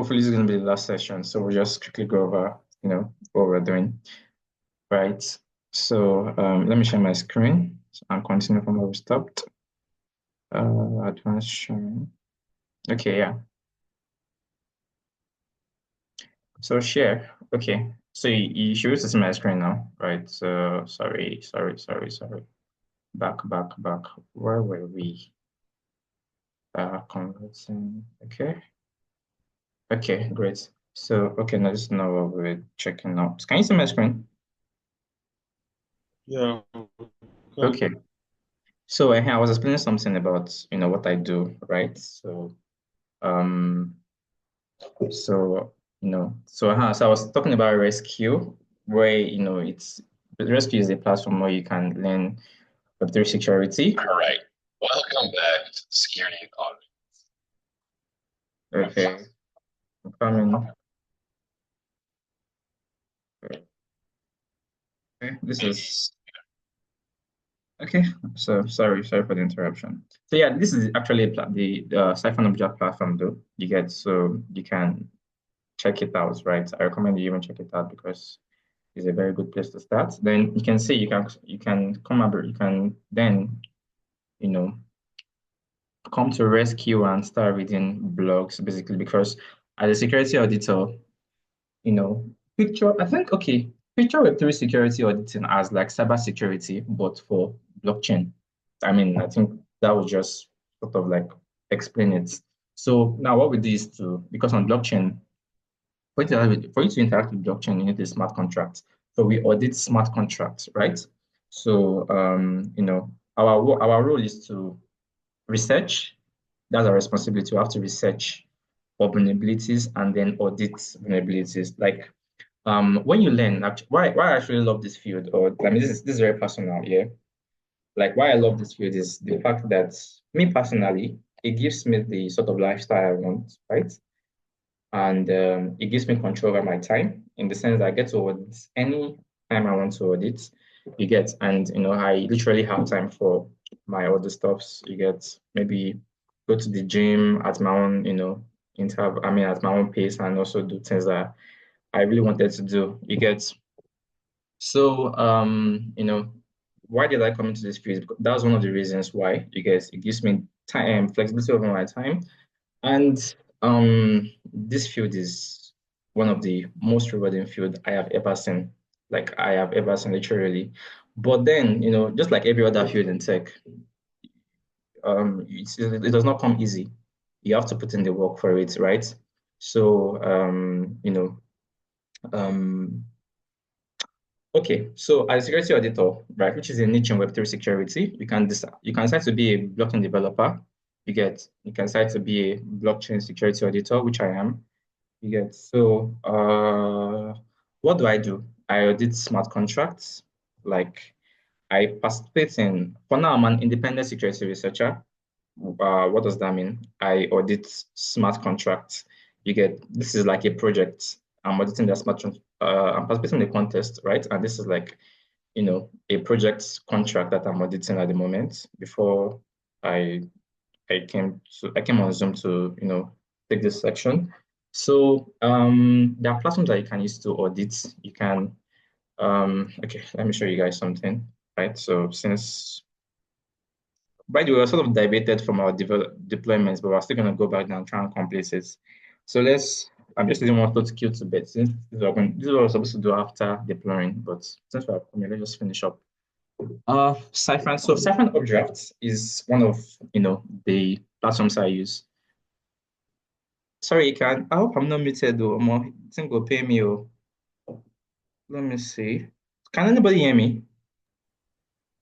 hopefully this is going to be the last session. So we'll just quickly go over, what we're doing. Right. So let me share my screen and continue from where we stopped. Advanced sharing. Okay, yeah. So share. Okay. So you should be able to see my screen now, right? So sorry. Back. Where were we? Converting. Okay. Okay, great. So okay, now this is now what we're checking out. Can you see my screen? Yeah. Okay. So I was explaining something about what I do, right? So um so I was talking about Rescue, where Rescue is a platform where you can learn Web3 security. All right. Welcome back to the Security Economy. Okay. I'm coming. Okay. This is okay. So sorry for the interruption. So yeah, this is actually the Siphon Object platform though. You get so you can check it out, right? I recommend you even check it out because it's a very good place to start. Then you can see you can come up you can then you know come to Rescue and start reading blogs basically because as a security auditor, you know, picture Web3 security auditing as like cybersecurity, but for blockchain. I mean, I think that would just sort of like explain it. So now what we do is because on blockchain, for you to interact with blockchain, you need a smart contract. So we audit smart contracts, right? So our role is to research. That's our responsibility. We have to research for vulnerabilities and then audit vulnerabilities. Like when you learn, why I actually love this field, or I mean this is very personal, yeah. Like why I love this field is the fact that me personally, it gives me the sort of lifestyle I want, right? And it gives me control over my time in the sense that I get to audit any time I want to audit. You get, and I literally have time for my other stuffs. You get maybe go to the gym at my own, at my own pace, and also do things that I really wanted to do. You get, so why did I come into this field? Because that was one of the reasons why. You guys, it gives me time, flexibility over my time, and this field is one of the most rewarding field I have ever seen. Like I have ever seen, literally. But then, just like every other field in tech, it does not come easy. You have to put in the work for it, right? So, um, okay. So as a security auditor, right, which is a niche in Web3 security, you can decide to be a blockchain developer. You can decide to be a blockchain security auditor, which I am. You get so what do I do? I audit smart contracts. Like I participate in for now, I'm an independent security researcher. What does that mean? I audit smart contracts. You get this is like a project. I'm auditing the I'm participating in the contest, right? And this is like, a project contract that I'm auditing at the moment before I I came on Zoom to, take this section. So there are platforms that you can use to audit. You can okay, let me show you guys something. Right. So since by the way, we're sort of deviated from our deployments, but we're still gonna go back now and try and complete it. So I'm just using one to kill to bed since this is what we're supposed to do after deploying, but since we're coming, let's just finish up. Siphon. So Siphon Updraft is one of the platforms I use. Sorry, I hope I'm not muted though. I think will pay me. Oh. Let me see. Can anybody hear me?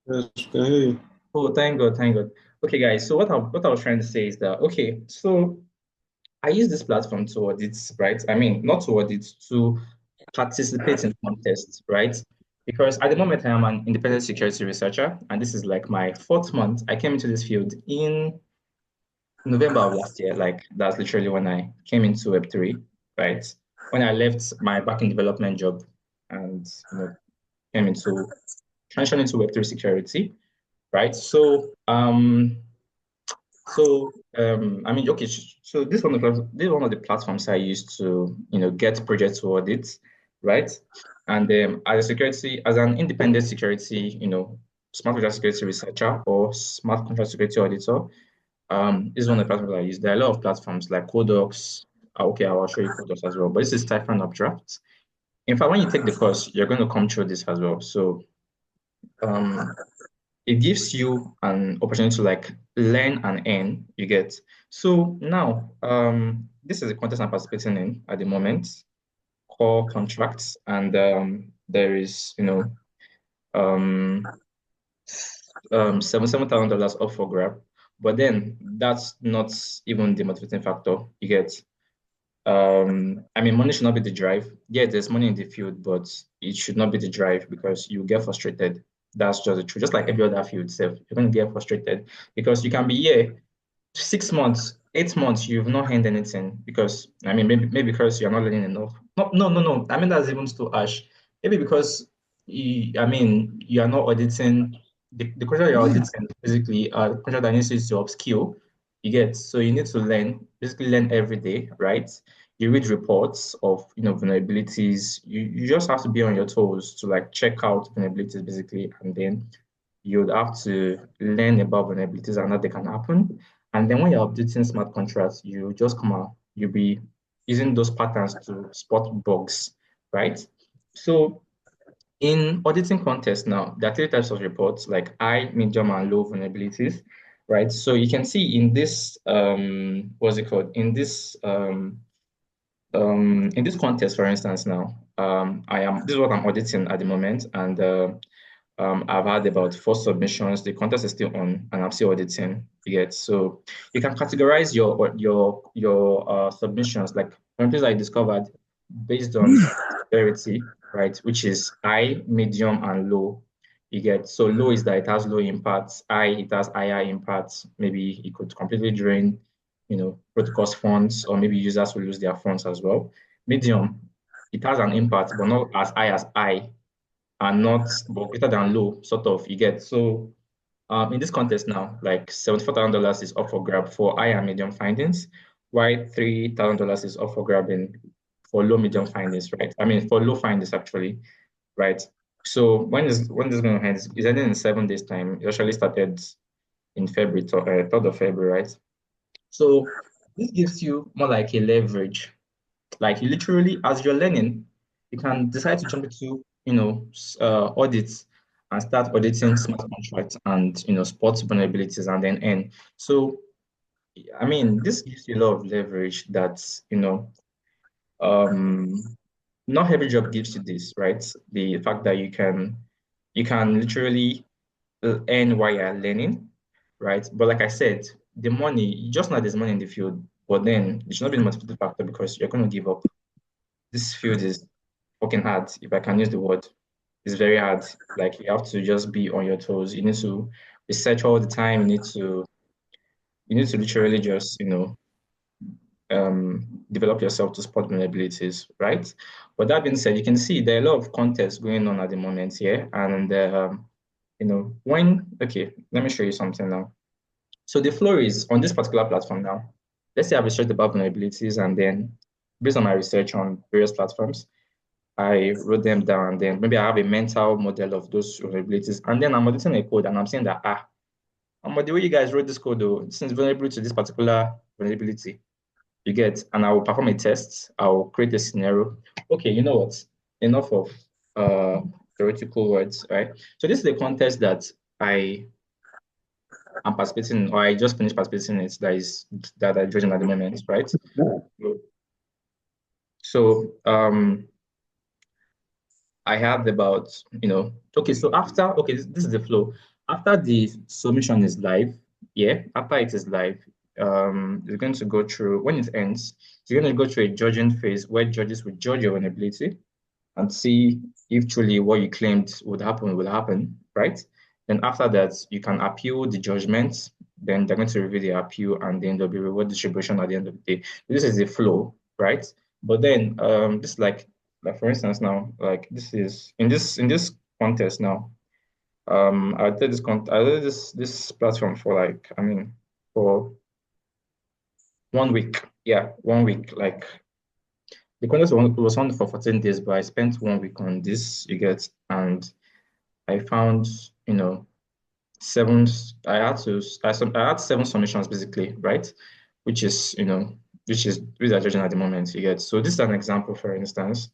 Yes, we can hear you. Oh, thank God, thank God. Okay, guys. So what I was trying to say is that okay, so I use this platform to audit, right? I mean, not to audit, to participate in contests, right? Because at the moment I am an independent security researcher, and this is like my fourth month. I came into this field in November of last year. Like that's literally when I came into Web3, right? When I left my back-end development job and came transitioned into Web3 security, right? So So, I mean, okay, so this is one of the platforms I use to, get projects to audit, right? And as a security, as an independent security, smart contract security researcher or smart contract security auditor, this is one of the platforms I use. There are a lot of platforms like Codocs. Okay, I will show you Codocs as well, but this is Typhon Updraft. In fact, when you take the course, you're going to come through this as well. So, um, it gives you an opportunity to like learn and earn, you get. So now, this is a contest I'm participating in at the moment, core contracts, and there is, um, $77,000 up for grab. But then that's not even the motivating factor, you get. I mean, money should not be the drive. Yeah, there's money in the field, but it should not be the drive because you get frustrated. That's just the truth. Just like every other field itself, you're going to get frustrated because you can be here 6 months, 8 months, you've not earned anything because I mean maybe because you're not learning enough. No, no, no, no. I mean that's even too harsh. Maybe because I mean you are not auditing the question you're auditing basically the question that needs you to upskill. You get so you need to learn, basically learn every day, right? You read reports of vulnerabilities. You just have to be on your toes to like check out vulnerabilities basically, and then you'd have to learn about vulnerabilities and how they can happen. And then when you're updating smart contracts, you just come out, you'll be using those patterns to spot bugs, right? So in auditing context now, there are three types of reports like high, medium, and low vulnerabilities, right? So you can see in this, what's it called? In this contest, for instance, now, this is what I'm auditing at the moment, and I've had about 4 submissions. The contest is still on, and I'm still auditing. You get so you can categorize your submissions like countries I discovered based on severity, right? Which is high, medium, and low. You get so low is that it has low impacts. High it has higher impacts. Maybe it could completely drain, protocols funds, or maybe users will lose their funds as well. Medium, it has an impact, but not as high as high are not but greater than low, sort of, you get. So in this contest now, like $74,000 is up for grab for high and medium findings, while $3,000 is up for grabbing for low medium findings, right? I mean for low findings actually, right? So when this going to end? It's ending in 7 days time. It actually started in February, 3rd of February, right? So this gives you more like a leverage. Like you literally, as you're learning, you can decide to jump into, audits and start auditing smart contracts and, spot vulnerabilities and then end. So, I mean, this gives you a lot of leverage that, um, not every job gives you this, right? The fact that you can literally earn while you're learning, right? But like I said, the money, you just know there's money in the field, but then it should not be the motivating factor because you're going to give up. This field is fucking hard, if I can use the word. It's very hard. Like you have to just be on your toes. You need to research all the time. You need to literally just, develop yourself to spot vulnerabilities, right? But that being said, you can see there are a lot of contests going on at the moment here. And okay, let me show you something now. So the flow is on this particular platform now. Let's say I've researched about vulnerabilities and then based on my research on various platforms, I wrote them down, and then maybe I have a mental model of those vulnerabilities, and then I'm auditing a code, and I'm saying that the way you guys wrote this code, though, this is vulnerable to this particular vulnerability. You get, and I will perform a test. I will create a scenario. Okay, you know what? Enough of uh theoretical words, right? So this is the contest that I am participating in, or I just finished participating in it. That I'm judging at the moment, right? So I had about, okay, so okay, this is the flow. After the submission is live, yeah, after it is live, it's going to go through, when it ends, you're going to go through a judging phase where judges will judge your vulnerability and see if truly what you claimed would happen will happen, right? Then after that, you can appeal the judgment. Then they're going to review the appeal, and then there'll be reward distribution at the end of the day. This is the flow, right? But then, this like for instance now, like this is in this contest now. I did this platform for like, I mean, for 1 week. Yeah, 1 week. Like the contest was on for 14 days, but I spent 1 week on this, you get, and I found, you know, seven. I had seven submissions basically, right? Which is, which are judging at the moment, you get. So this is an example, for instance,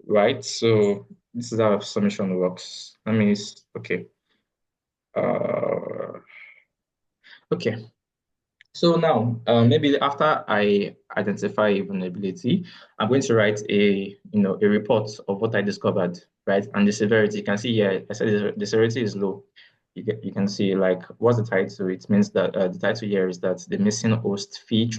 right? So this is how submission works. I mean, it's okay. Uh, okay. So now, maybe after I identify a vulnerability, I'm going to write a report of what I discovered, right? And the severity. You can see here, I said the severity is low. You can see like what's the title? It means that the title here is that the missing host fee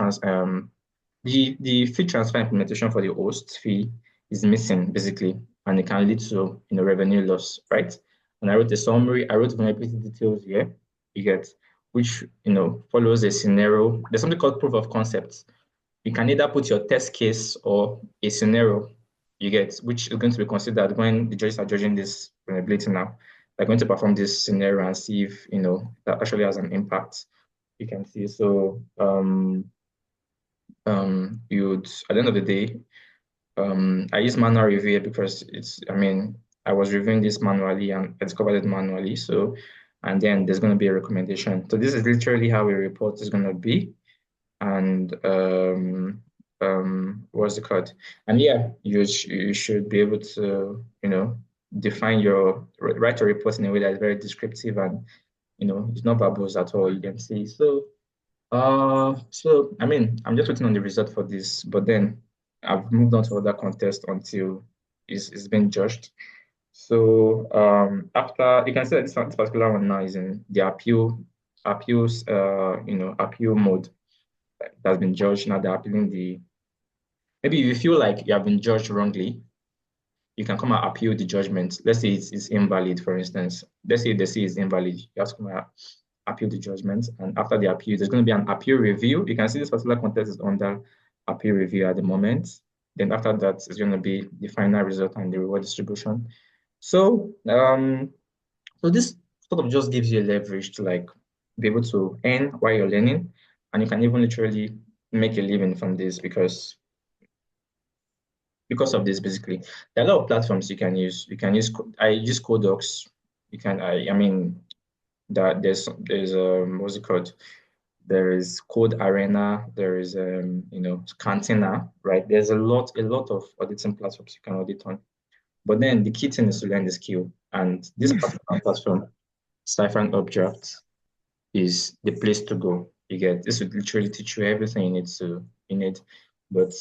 the fee transfer implementation for the host fee is missing basically, and it can lead to revenue loss, right? And I wrote a summary. I wrote vulnerability details here. You get which follows a scenario. There's something called proof of concept. You can either put your test case or a scenario you get, which is going to be considered when the judges are judging this vulnerability now. They're going to perform this scenario and see if that actually has an impact. You can see. So you'd at the end of the day, I use manual review because I was reviewing this manually and I discovered it manually. So, and then there's going to be a recommendation. So this is literally how a report is going to be. And what's the code? And yeah, you should be able to, define write your report in a way that is very descriptive and, it's not verbose at all, you can see. So I'm just waiting on the result for this, but then I've moved on to other contests until it's been judged. So after you can see that this particular one now is in the appeal mode that's been judged. Now they're appealing maybe if you feel like you have been judged wrongly, you can come and appeal the judgment. Let's say it's invalid, for instance. Let's say they say it's invalid. You have to come and appeal the judgment. And after the appeal, there's going to be an appeal review. You can see this particular contest is under appeal review at the moment. Then after that, it's going to be the final result and the reward distribution. So this sort of just gives you a leverage to like be able to earn while you're learning, and you can even literally make a living from this because of this. Basically, there are a lot of platforms you can use. I use Codocs. You can I mean that there's what's it called? There is Code Arena. There is Cantina, right? There's a lot of auditing platforms you can audit on. But then the key thing is to learn the skill. And this particular platform, Cypher Object, is the place to go. You get this would literally teach you everything you need. But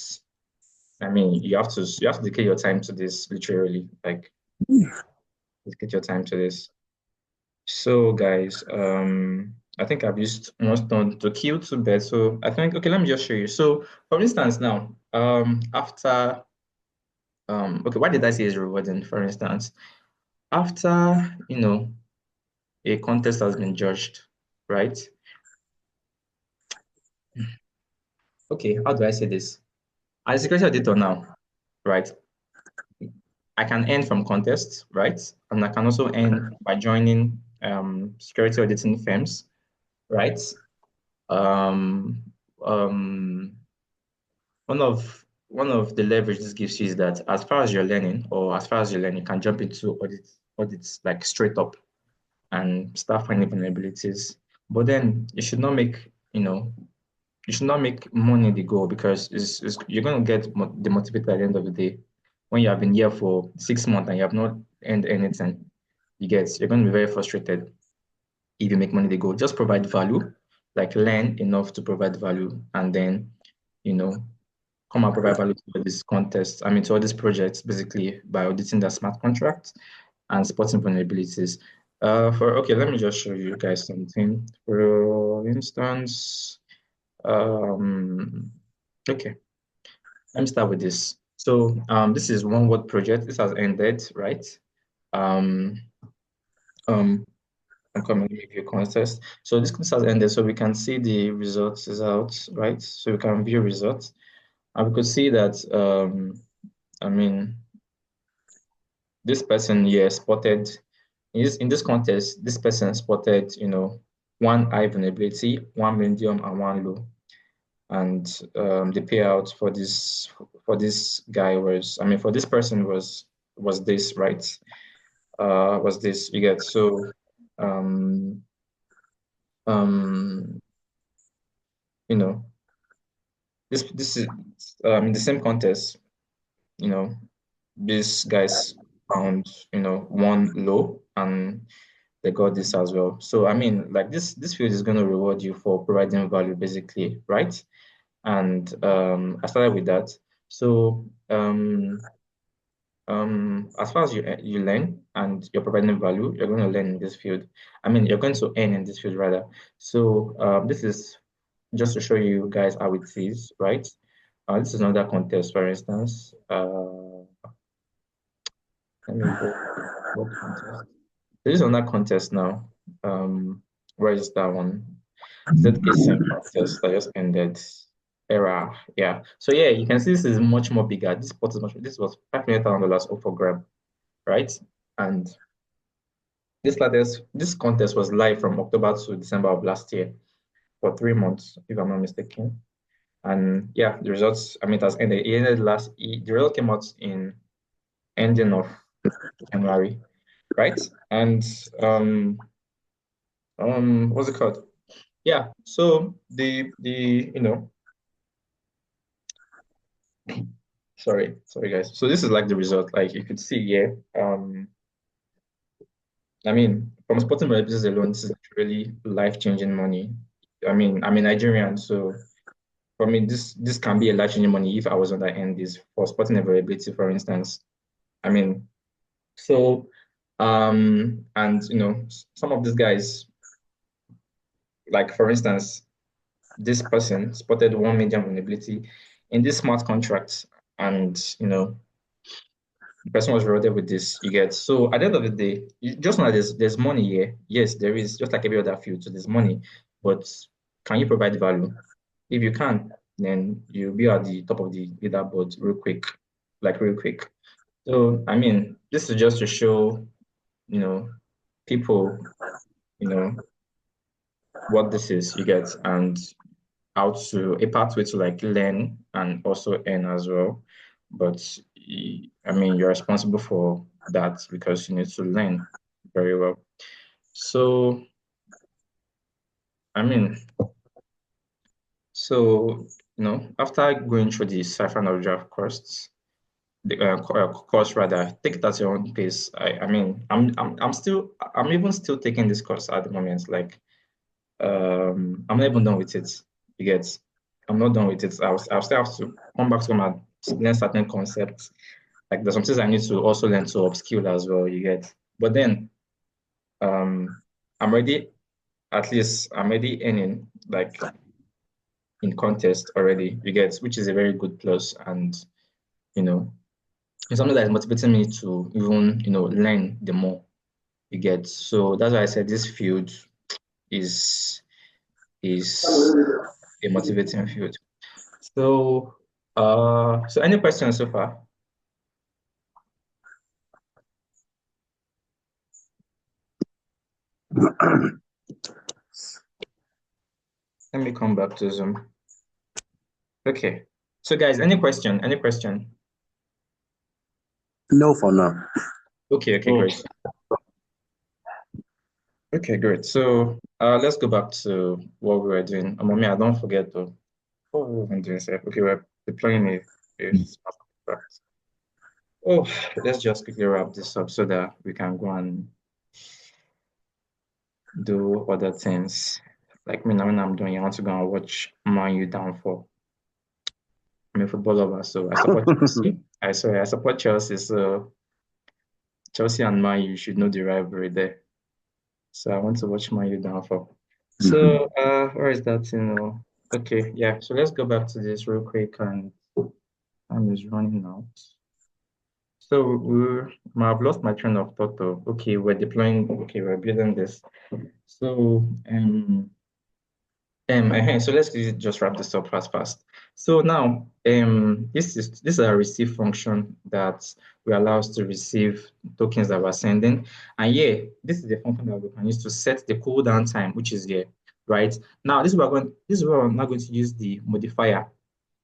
you have to dedicate your time to this, literally. Like dedicate your time to this. So guys, I think I've used almost done to kill two birds. So I think okay, let me just show you. So for instance now, after okay, why did I say it's rewarding? For instance, after a contest has been judged, right? Okay, how do I say this? As a security auditor now, right? I can earn from contests, right? And I can also earn by joining security auditing firms, right? Um, um, one of the leverage this gives you is that as far as you're learning, you can jump into audits like straight up and start finding vulnerabilities. But then you should not make money the goal because you're going to get demotivated at the end of the day. When you have been here for 6 months and you have not earned anything, you're going to be very frustrated if you make money the goal. Just provide value, like learn enough to provide value, and then, you know, come and provide value to this contest. To all these projects, basically by auditing the smart contracts and spotting vulnerabilities. Let me just show you guys something. For instance, okay, let me start with this. So this is one word project. This has ended, right? Um, um, I'm coming to give you contest. So this contest has ended, so we can see the results is out, right? So we can view results, and we could see that I mean, this person here spotted in this contest. This person spotted, one high vulnerability, one medium, and one low. And the payout for this guy was, I mean, for this person was this, right? Was this, you get. So um you know, this is in the same contest, you know, these guys found, one low, and they got this as well. So I mean, like, this field is going to reward you for providing value, basically, right? And I started with that. So as far as you learn and you're providing value, you're going to learn in this field. I mean, you're going to earn in this field, rather. So this is just to show you guys how it is, right? This is another contest, for instance. Let me go. What contest? There is another contest now. Where is that one? ZK contest that just ended. Era. Yeah. So yeah, you can see this is much more bigger. This pot is much. This was $500,000 up for grab, right? And this contest was live from October to December of last year for 3 months, if I'm not mistaken. And yeah, the results, I mean, it has ended. It ended the result came out in ending of January, right? And what's it called? Yeah. So sorry, guys. So this is like the result. Like you could see here. I mean, from sporting purposes alone, this is really life-changing money. I'm a Nigerian, so for me, this can be a life-changing money if I was on that end. This for sporting availability, for instance. I mean, so and some of these guys, like for instance, this person spotted 1 million vulnerability in this smart contract, and the person was rewarded with this. You get, so at the end of the day, you just know that there's money here. Yes, there is, just like every other field. So there's money, but can you provide value? If you can, then you'll be at the top of the leaderboard real quick, like real quick. So I mean, this is just to show, people, you know, what this is. You get, and how to a pathway to like learn and also earn as well. But I mean, you're responsible for that because you need to learn very well. So I mean, after going through the Cipher of Draft course, the course rather, take it at your own pace. I mean, I'm even still taking this course at the moment. Like, I'm not even done with it. You get, I'm not done with it. I'll still have to come back to my learn certain concepts. Like there's some things I need to also learn to upskill as well. You get, but then I'm ready. At least I'm already earning like in contest already. You get, which is a very good plus, and you know, it's something that is motivating me to even learn the more. You get, so that's why I said this field is is a motivating field. So, so any questions so far? Let me come back to Zoom. Okay. So guys, any question? Any question? No for now. Okay, great. Okay, great. So let's go back to what we were doing. Mommy, I don't forget though. What we were doing, sir. Okay, we're deploying a smart contract. Oh, let's just quickly wrap this up so that we can go and do other things. Like me now, when I'm doing, I want to go and watch Man U down for. I'm a football lover, so I support Chelsea. I support Chelsea, so Chelsea and Man U should know the rivalry there. So I want to watch Man U down for. So where is that? Okay, yeah. So let's go back to this real quick, and time is running out. So I've lost my train of thought though. Okay, we're deploying. Okay, we're building this. So So let's just wrap this up fast. So now, this is a receive function that will allow us to receive tokens that we're sending. And yeah, this is the function that we can use to set the cooldown time, which is here, right? Now, this is where we're not going to use the modifier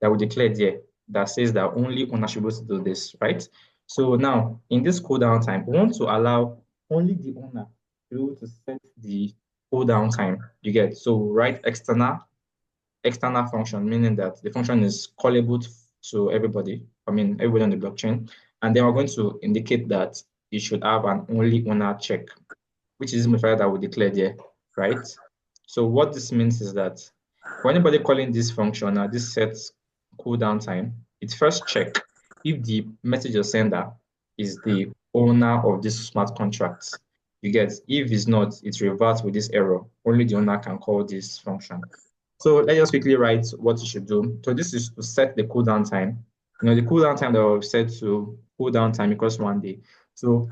that we declared here that says that only owner should be able to do this, right? So now, in this cooldown time, we want to allow only the owner to be able to set the cooldown time. You get so write external function, meaning that the function is callable to everybody. I mean, everybody on the blockchain, and then we're going to indicate that you should have an only owner check, which is the modifier that we declared here, right? So what this means is that for anybody calling this function, this sets cooldown time, it first check if the message sender is the owner of this smart contract. You get, if it's not, it reverts with this error. Only the owner can call this function. So let's just quickly write what you should do. So this is to set the cooldown time. The cooldown time that we've set to cooldown time equals 1 day. So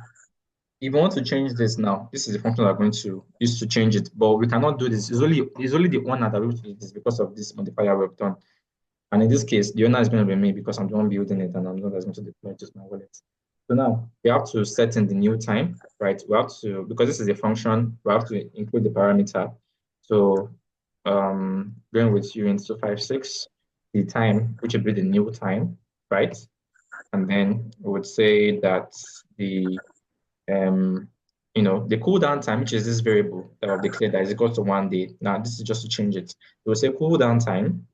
if you want to change this now, this is the function we're going to use to change it, but we cannot do this. It's only the owner that will do this because of this modifier we've done. And in this case, the owner is going to be me because I'm the one building it and I'm the one that's going to deploy just my wallet. So now we have to set in the new time, right? We have to, because this is a function, we have to include the parameter. So going with uint256, the time, which would be the new time, right? And then we would say that the the cooldown time, which is this variable that I've declared that is equal to 1 day. Now, this is just to change it. We'll say cooldown time.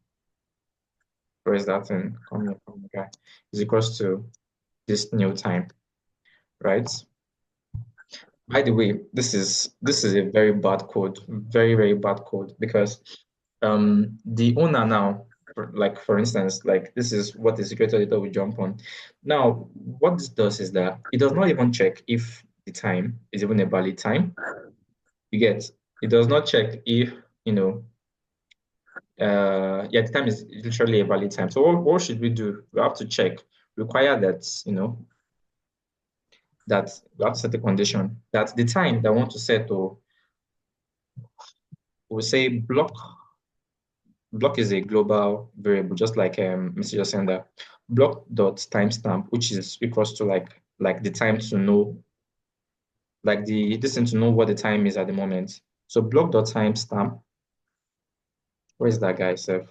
Where is that in? Come here, guy. Is equals to this new time, right? By the way, this is a very bad code, very, very bad code, because the owner now, for instance, like this is what the security auditor will jump on. Now, what this does is that it does not even check if the time is even a valid time. You get, it does not check if, the time is literally a valid time. So what should we do? We have to check, require that, that we have to set a condition that the time that we want to set, or we'll say block is a global variable, just like message sender. Block dot timestamp, which is equals to like the time to know, like the distance to know what the time is at the moment. So block dot timestamp. Where is that guy, Seth?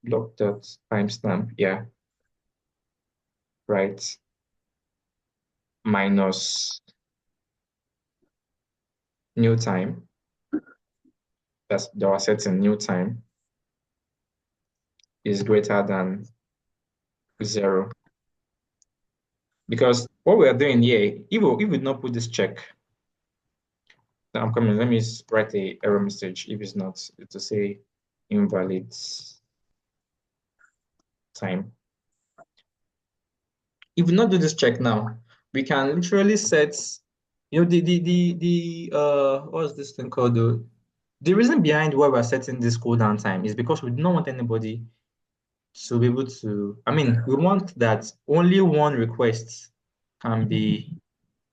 Block dot timestamp, yeah, right. Minus new time. That's our setting new time is greater than 0. Because what we are doing here, if we not put this check, I'm coming, let me write a error message if it's not, to say invalid time. If we not do this check now, we can literally set, what's this thing called though? The reason behind why we're setting this cooldown time is because we don't want anybody to be able to, I mean, we want that only one request can be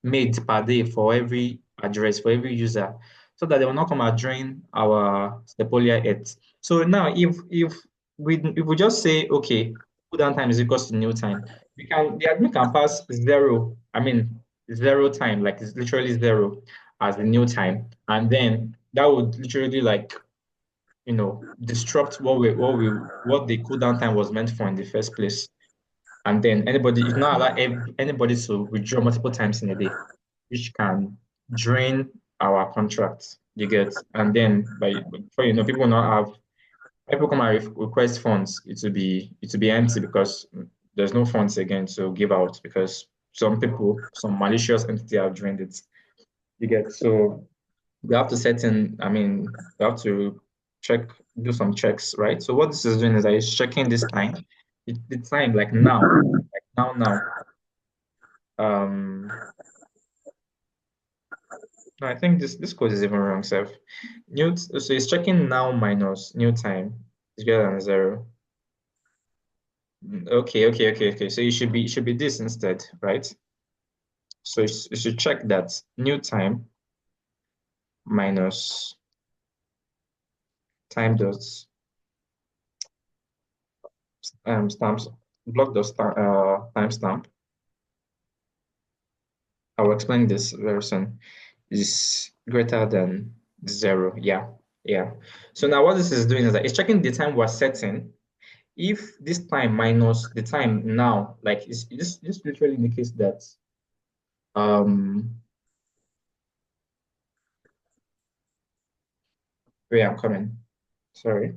made per day for every address, for every user, so that they will not come and drain our Sepolia it. So now if we just say, okay, cooldown time is equals to new time, the admin can pass 0, I mean 0 time, like it's literally 0 as the new time, and then that would literally like disrupt what the cooldown time was meant for in the first place. And then it's not allow anybody to withdraw multiple times in a day, which can drain our contract. You get, and then before people will not have people come and request funds, it will be empty because there's no funds again to give out because some malicious entity have drained it. You get, so we have to set in, I mean, we have to do some checks, right? So what this is doing is that it's checking this time, the time like now, now. No, I think this code is even wrong, Seth. So it's checking now minus new time is greater than 0. Okay. So it should be this instead, right? So it should check that new time minus time dot stamps, block the timestamp. I will explain this very soon. Is greater than 0. Yeah, yeah. So now what this is doing is that it's checking the time we're setting. If this time minus the time now, like this literally indicates that um where I'm coming. Sorry.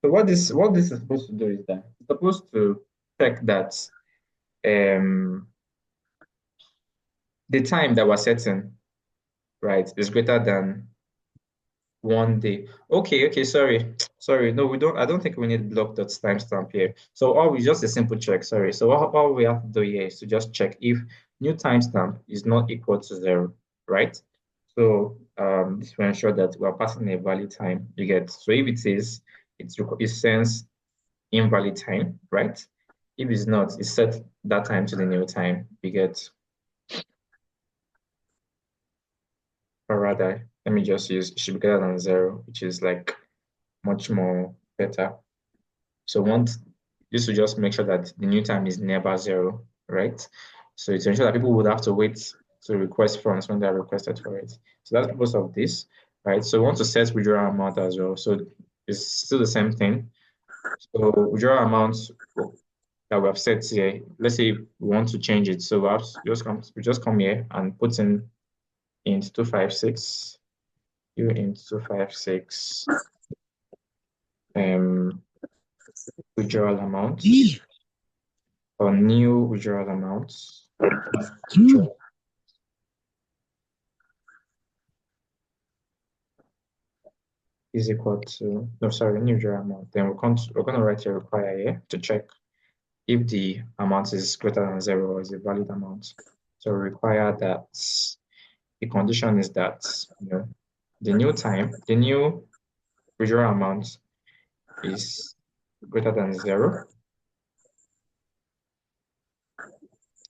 So what this is supposed to do is that it's supposed to check that um the time that we're setting, right, is greater than 1 day. Okay, okay, sorry. Sorry. No, we don't I don't think we need block dot timestamp here. So all we just a simple check, sorry. So all we have to do here is to just check if new timestamp is not equal to 0, right? So this will ensure that we're passing a valid time. You get so if it is, it sends invalid time, right? If it's not, it set that time to the new time. You get, or rather, let me just use it should be greater than 0, which is like much more better. So once this will just make sure that the new time is never 0, right? So to ensure that people would have to wait to request funds when they're requested for it. So that's the purpose of this, right? So we want to set withdrawal amount as well. So it's still the same thing. So withdrawal amounts that we have set here, let's say we want to change it. So we just come here and put in int 256, you int 256 withdrawal amount or new withdrawal amounts is equal to, no, sorry, new withdrawal amount. Then we're going to write a require here to check if the amount is greater than 0 or is a valid amount. So require that the condition is that the new withdrawal amount is greater than 0,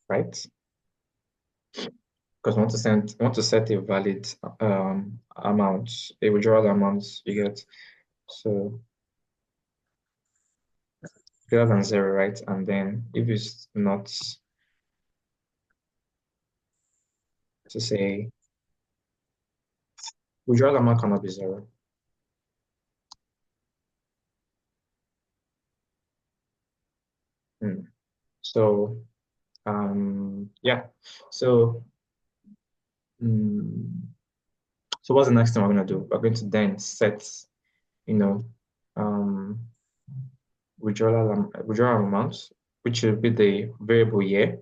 right? Because we want to set a valid amount, a withdrawal amount you get. So greater than 0, right? And then if it's not, to say withdrawal amount cannot be 0. So yeah. So so what's the next thing we're going to do? We're going to then set, um, withdrawal amount, which will be the variable year,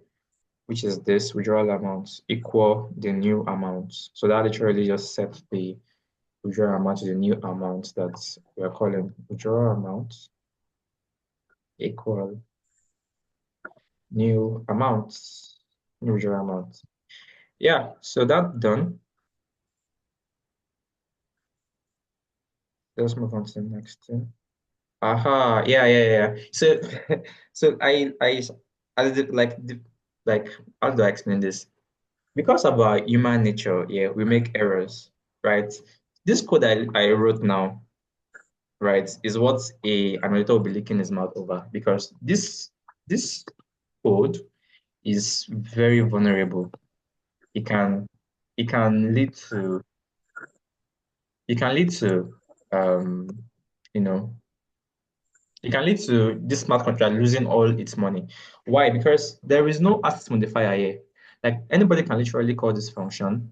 which is this withdrawal amount equal the new amount. So that literally just sets the withdrawal amount to the new amount that we are calling withdrawal amount equal new amount, new withdrawal amount. Yeah, so that's done. Let's move on to the next thing. Aha, yeah, yeah, yeah. So, so I did like, how do I explain this? Because of our human nature, yeah, we make errors, right? This code I wrote now, right, is what an auditor will be licking his mouth over because this code is very vulnerable. It can it can lead to it can lead to um you know it can lead to this smart contract losing all its money. Why? Because there is no access modifier here. Like anybody can literally call this function.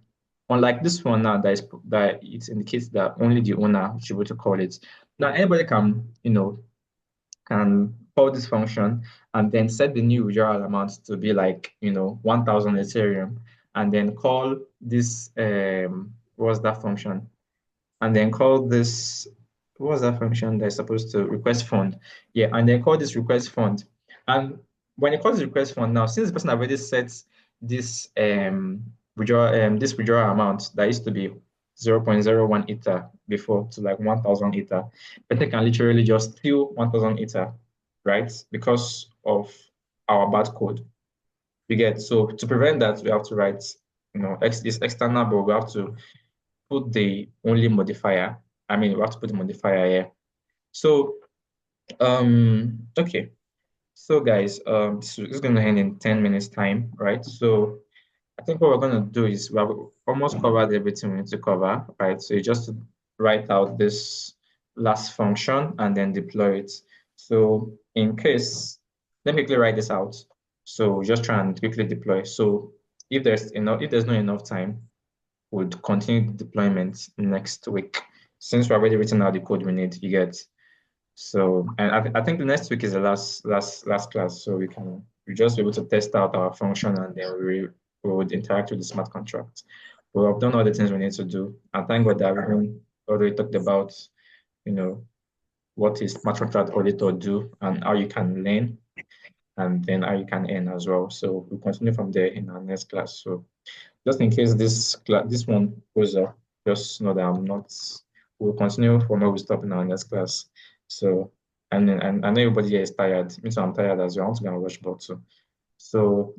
Unlike this one now, that it indicates that only the owner should be able to call it. Now anybody can call this function and then set the new withdrawal amount to be like 1,000 Ethereum, and then call this what's that function? And then call this, what's that function that's supposed to request fund? Yeah, and then call this request fund. And when it calls request fund now, since the person already sets this this withdrawal amount that used to be 0.01 ether before to like 1,000 ether, but they can literally just steal 1,000 ether, right? Because of our bad code. You get, so to prevent that, we have to write, this external, but we have to put the only modifier. I mean, we have to put the modifier here. So, okay. So guys, this is going to end in 10 minutes time, right? So I think what we're going to do is we have almost covered everything we need to cover, right? So you just write out this last function and then deploy it. So in case, let me quickly write this out. So just try and quickly deploy. So if there's not enough time, we'll continue the deployment next week. Since we've already written out the code we need, you get. So, and I think the next week is the last class, so we just be able to test out our function and then we would interact with the smart contract. We have done all the things we need to do, and thank God that we already talked about, you know, what is smart contract auditor do and how you can learn, and then how you can earn as well. So we'll continue from there in our next class. So just in case this one goes up, just know that I'm not. We'll continue from where we stop in our next class. So and I know everybody here is tired. Me too, I'm tired as well. I want to go and rush board too. So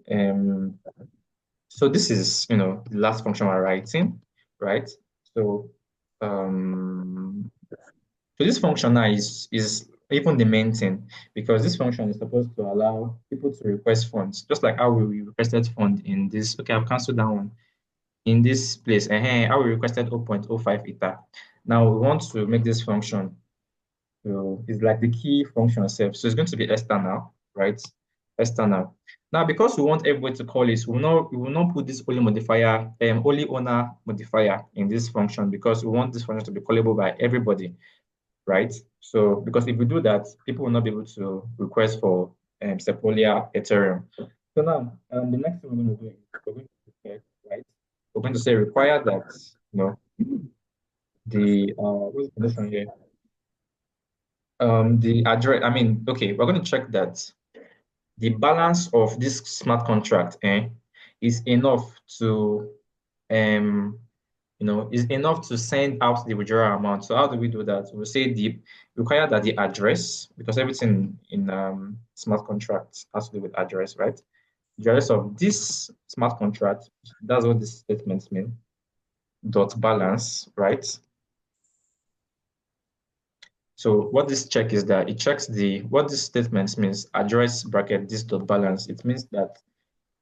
so this is the last function we're writing, right? So um so this function now is even the main thing because this function is supposed to allow people to request funds, just like how we requested fund in this. Okay, I've canceled that one in this place. How we requested 0.05 ether. Now we want to make this function. So it's like the key function itself. So it's going to be external, right? External. Now, because we want everybody to call this, we will not put this only modifier, only owner modifier in this function because we want this function to be callable by everybody, right? So because if we do that, people will not be able to request for Sepolia Ethereum. So now, the next thing we're going to do is we're going to check, right? We're going to say require that, the what's the condition here? The address. I mean, okay, we're going to check that the balance of this smart contract is enough to um is enough to send out the withdrawal amount. So how do we do that? We'll say the require that the address, because everything in smart contracts has to do with address, right? The address of this smart contract, that's what this statement means, dot balance, right? So what this check is that it checks what this statement means, address bracket this dot balance. It means that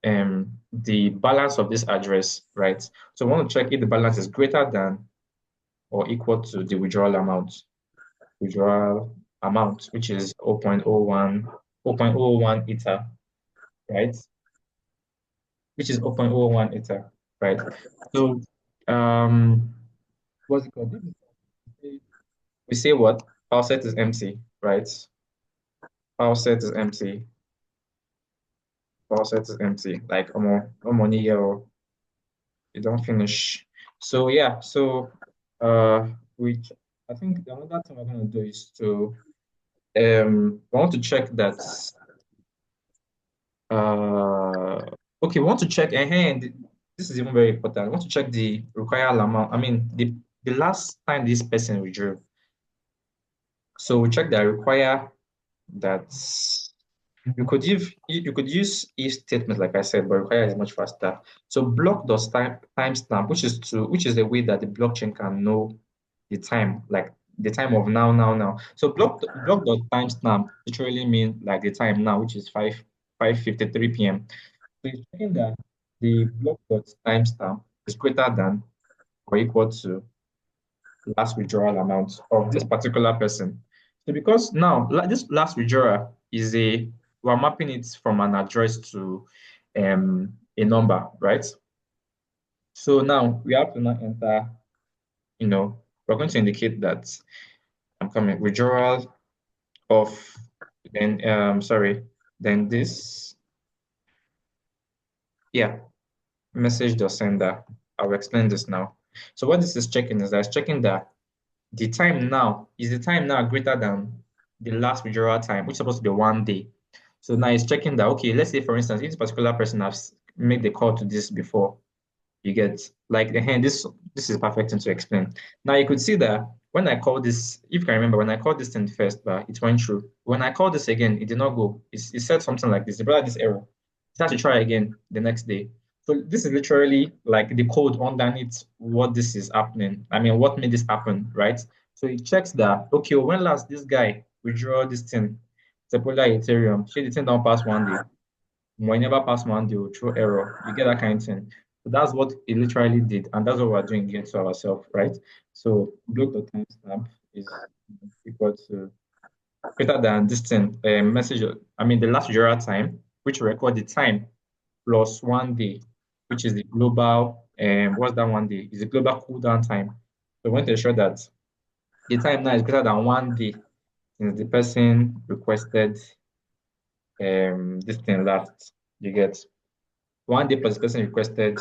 the balance of this address, right? So we want to check if the balance is greater than or equal to the withdrawal amount, which is 0.01 ether, right? Which is 0.01 ether, right? So what's it called? We say what? Our set is empty, right? Our set is empty. Our set is empty. Like no money here, or you don't finish. So yeah, so which I think the another thing we're gonna do is to we want to check that okay, we want to check and this is even very important. We want to check the required amount. I mean the last time this person withdrew. So we check that require that you could use if statement like I said, but require is much faster. So block does timestamp, which is the way that the blockchain can know the time, like the time of now. So block dot timestamp literally means like the time now, which is 5:53 p.m. So it's checking that the block dot timestamp is greater than or equal to last withdrawal amount of this particular person. So because now this last withdrawal is we're mapping it from an address to a number, right? So now we have to now enter, we're going to indicate that I'm coming withdrawal of then sorry, then this, yeah, message the sender. I'll explain this now. So what this is checking is that it's checking that the time now is the time now greater than the last withdrawal time, which is supposed to be 1 day. So now it's checking that, okay, let's say for instance, if this particular person has made the call to this before, you get like this is a perfect thing to explain. Now you could see that when I call this, if you can remember, when I called this thing first, but it went through. When I called this again, it did not go. It said something like this. It brought this error. It has to try again the next day. So this is literally like the code underneath what this is happening. I mean, what made this happen, right? So it checks that, okay, when last this guy withdraw this thing, Sepola Ethereum, shey the thing don't pass one day. When you never pass one day, will throw error. You get that kind of thing. So that's what it literally did, and that's what we're doing here to ourselves, right? So block the timestamp is equal to greater than this thing, message, I mean the last withdrawal time, which will record the time plus one day, which is the global, what's that one day? Is the global cooldown time. So we want to ensure that the time now is greater than one day since the person requested this thing last. You get one day plus the person requested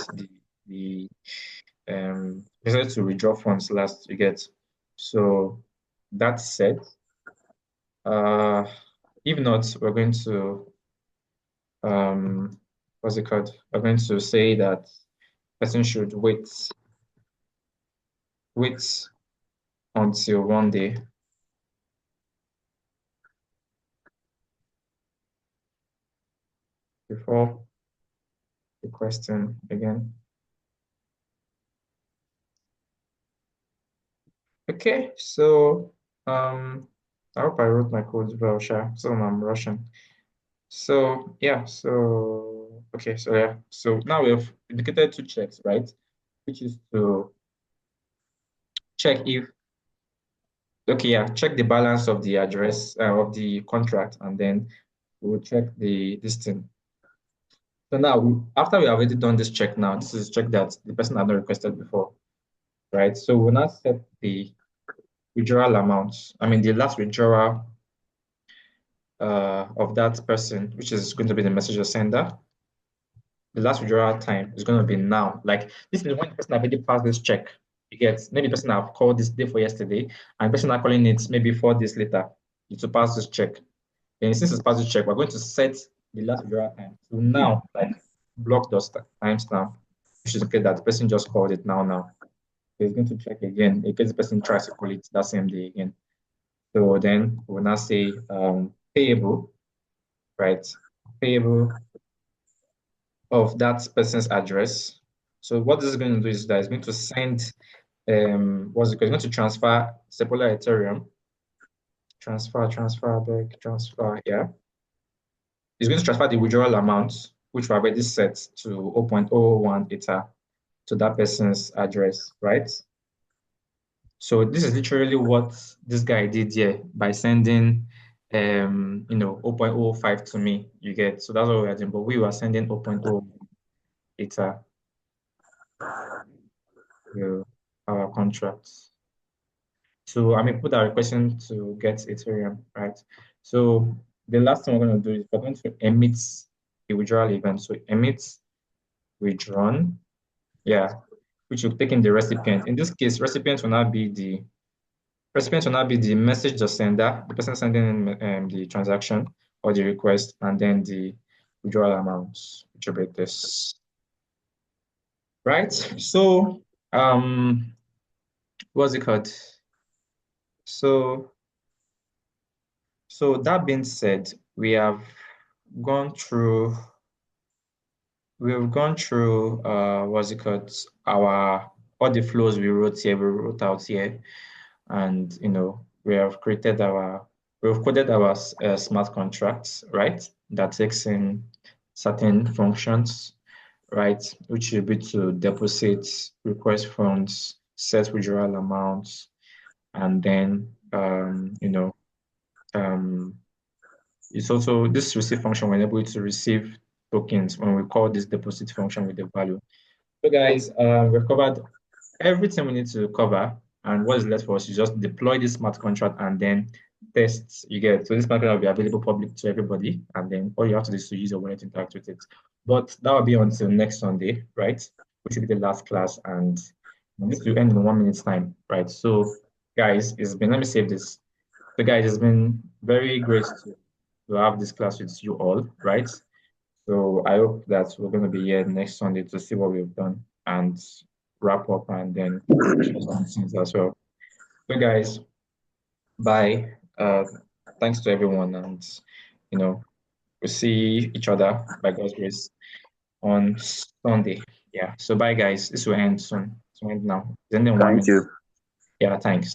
the requested to withdraw funds last. You get so that said, uh, if not, we're going to what's it called? We're going to say that person should wait until one day before requesting again. Okay, so I hope I wrote my code well, sure. So I'm rushing. So yeah, so okay, so yeah, so now we have indicated two checks, right? Which is to check if okay, yeah, check the balance of the address of the contract, and then we'll check the this thing. So now, after we have already done this check, now this is check that the person had not requested before, right? So we'll now set the withdrawal amount. I mean, the last withdrawal of that person, which is going to be the messenger sender. The last withdrawal time is going to be now. Like this is when the person already passed this check. You get maybe the person have called this day for yesterday, and the person are calling it maybe 4 days later to pass this check. Then since it's passed this check, we're going to set the last withdrawal time. So now, like block those times now, which is okay that the person just called it now. So he's going to check again in case the person tries to call it that same day again. So then we'll now say payable, right? Payable of that person's address. So what this is going to do is that it's going to send what's it called? It's going to transfer Sepola Ethereum. Transfer, yeah. It's going to transfer the withdrawal amount, which we already set to 0.001 Ether to that person's address, right? So this is literally what this guy did here by sending 0.05 to me. You get so that's what we are doing, but we were sending 0.0 Ether to our contracts. So I mean, people that are requesting to get Ethereum, right? So the last thing we're going to do is we're going to emit a withdrawal event. So emit withdrawn, yeah, which will take in the recipient. In this case, recipient will not be the message the sender, the person sending in the transaction or the request, and then the withdrawal amounts, which will be this, right? So what's it called? So that being said, gone through we've gone through what's it called, our all the flows we wrote out here, and we've coded our smart contracts, right? That takes in certain functions, right? Which will be to deposit, request funds, set withdrawal amounts, and then um, it's also this receive function will enable you to receive tokens when we call this deposit function with the value. So guys, we've covered everything we need to cover, and what is left for us is just deploy this smart contract and then test. You get so this smart contract will be available public to everybody, and then all you have to do is to use your wallet to interact with it. But that will be until next Sunday, right? Which will be the last class, and this will end in 1 minute's time, right? So guys, it's been let me save this. So guys, it's been very great to have this class with you all, right? So I hope that we're going to be here next Sunday to see what we've done and wrap up and then share some things as well. So guys, bye. Thanks to everyone, and we'll see each other by God's grace on Sunday. Yeah. So bye guys. This will end soon. It's will end now. It's ending in 1 Thank minute. you. Yeah, thanks.